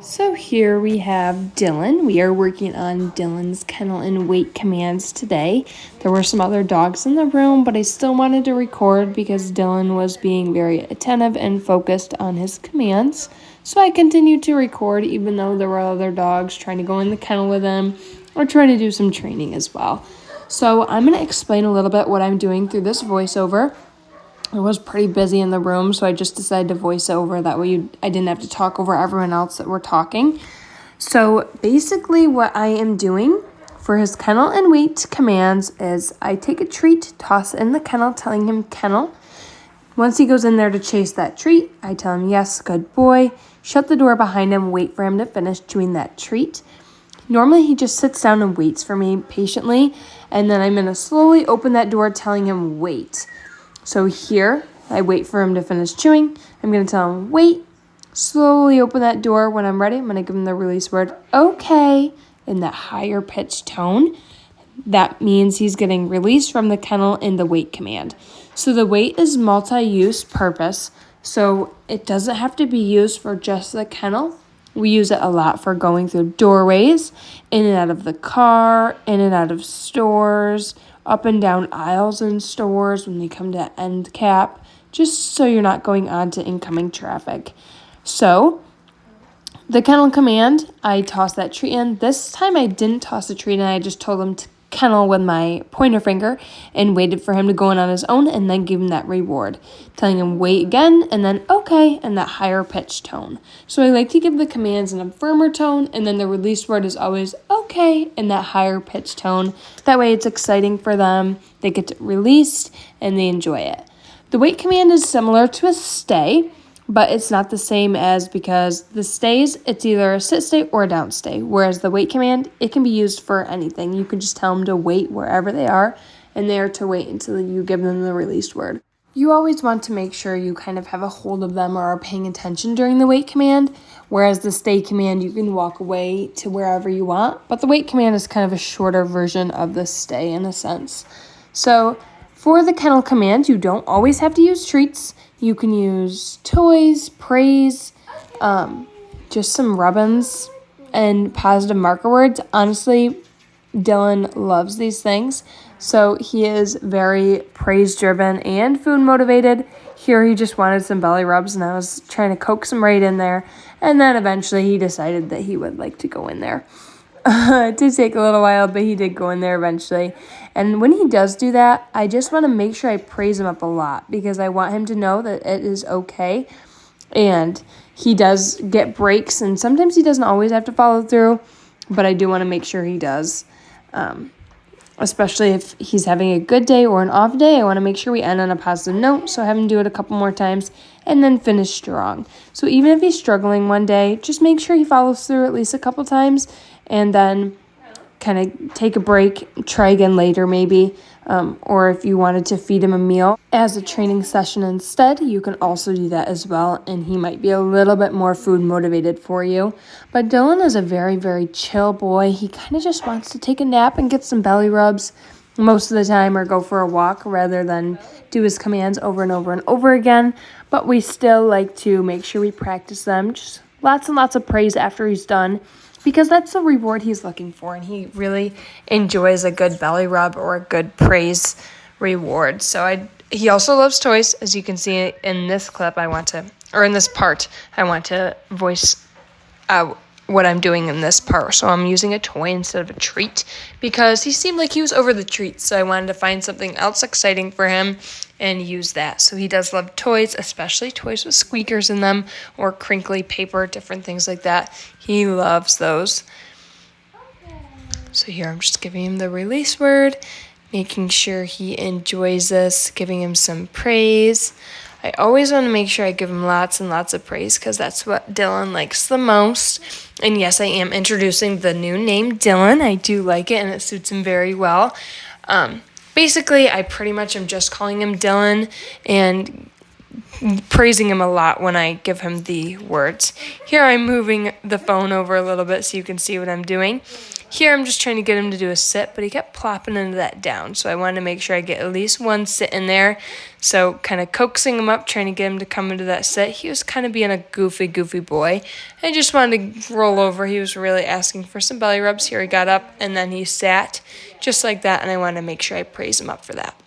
So here we have Dylan. We are working on Dylan's kennel and weight commands today. There were some other dogs in the room, but I still wanted to record because Dylan was being very attentive and focused on his commands. So I continued to record even though there were other dogs trying to go in the kennel with him or trying to do some training as well. So I'm going to explain a little bit what I'm doing through this voiceover. I was pretty busy in the room, so I just decided to voice over. That way I didn't have to talk over everyone else that were talking. So basically what I am doing for his kennel and weight commands is I take a treat, toss it in the kennel, telling him kennel. Once he goes in there to chase that treat, I tell him, yes, good boy. Shut the door behind him, wait for him to finish chewing that treat. Normally he just sits down and waits for me patiently, and then I'm going to slowly open that door telling him wait. So here, I wait for him to finish chewing. I'm going to tell him, wait. Slowly open that door. When I'm ready, I'm going to give him the release word, okay, in that higher pitched tone. That means he's getting released from the kennel in the wait command. So the wait is multi-use purpose. So it doesn't have to be used for just the kennel. We use it a lot for going through doorways, in and out of the car, in and out of stores, up and down aisles in stores when they come to end cap, just so you're not going on to incoming traffic. So the kennel command, I toss that treat in. This time I didn't toss the treat in. I just told him to kennel with my pointer finger and waited for him to go in on his own and then give him that reward, telling him wait again and then okay in that higher pitched tone. So I like to give the commands in a firmer tone, and then the release word is always okay in that higher pitched tone. That way it's exciting for them, they get released and they enjoy it. The wait command is similar to a stay, but it's not the same as, because the stays, it's either a sit stay or a down stay, whereas the wait command, it can be used for anything. You can just tell them to wait wherever they are, and they are to wait until you give them the released word. You always want to make sure you kind of have a hold of them or are paying attention during the wait command, whereas the stay command, you can walk away to wherever you want, but the wait command is kind of a shorter version of the stay in a sense. So for the kennel command, you don't always have to use treats. You can use toys, praise, just some rub-ins, and positive marker words. Honestly, Dylan loves these things. So he is very praise-driven and food-motivated. Here he just wanted some belly rubs, and I was trying to coax him right in there. And then eventually he decided that he would like to go in there. It did take a little while, but he did go in there eventually. And when he does do that, I just want to make sure I praise him up a lot, because I want him to know that it is okay. And he does get breaks, and sometimes he doesn't always have to follow through, but I do want to make sure he does. Especially if he's having a good day or an off day, I want to make sure we end on a positive note, so have him do it a couple more times and then finish strong. So even if he's struggling one day, just make sure he follows through at least a couple times, and then kind of take a break, try again later maybe, or if you wanted to feed him a meal as a training session instead, you can also do that as well, and he might be a little bit more food motivated for you. But Dylan is a very, very chill boy. He kind of just wants to take a nap and get some belly rubs most of the time, or go for a walk rather than do his commands over and over and over again. But we still like to make sure we practice them, just lots and lots of praise after he's done, because that's the reward he's looking for, and he really enjoys a good belly rub or a good praise reward. So he also loves toys, as you can see in this clip. In this part, I want to voice out what I'm doing in this part. So I'm using a toy instead of a treat, because he seemed like he was over the treat, so I wanted to find something else exciting for him and use that. So he does love toys, especially toys with squeakers in them or crinkly paper, different things like that. He loves those. So here I'm just giving him the release word, making sure he enjoys this, giving him some praise. I always want to make sure I give him lots and lots of praise, because that's what Dylan likes the most. And yes, I am introducing the new name Dylan. I do like it, and it suits him very well. Basically, I pretty much am just calling him Dylan and praising him a lot when I give him the words. Here I'm moving the phone over a little bit so you can see what I'm doing. Here I'm just trying to get him to do a sit, but he kept plopping into that down. So I wanted to make sure I get at least one sit in there. So kind of coaxing him up, trying to get him to come into that sit. He was kind of being a goofy boy. I just wanted to roll over. He was really asking for some belly rubs. Here he got up and then he sat just like that. And I wanted to make sure I praise him up for that.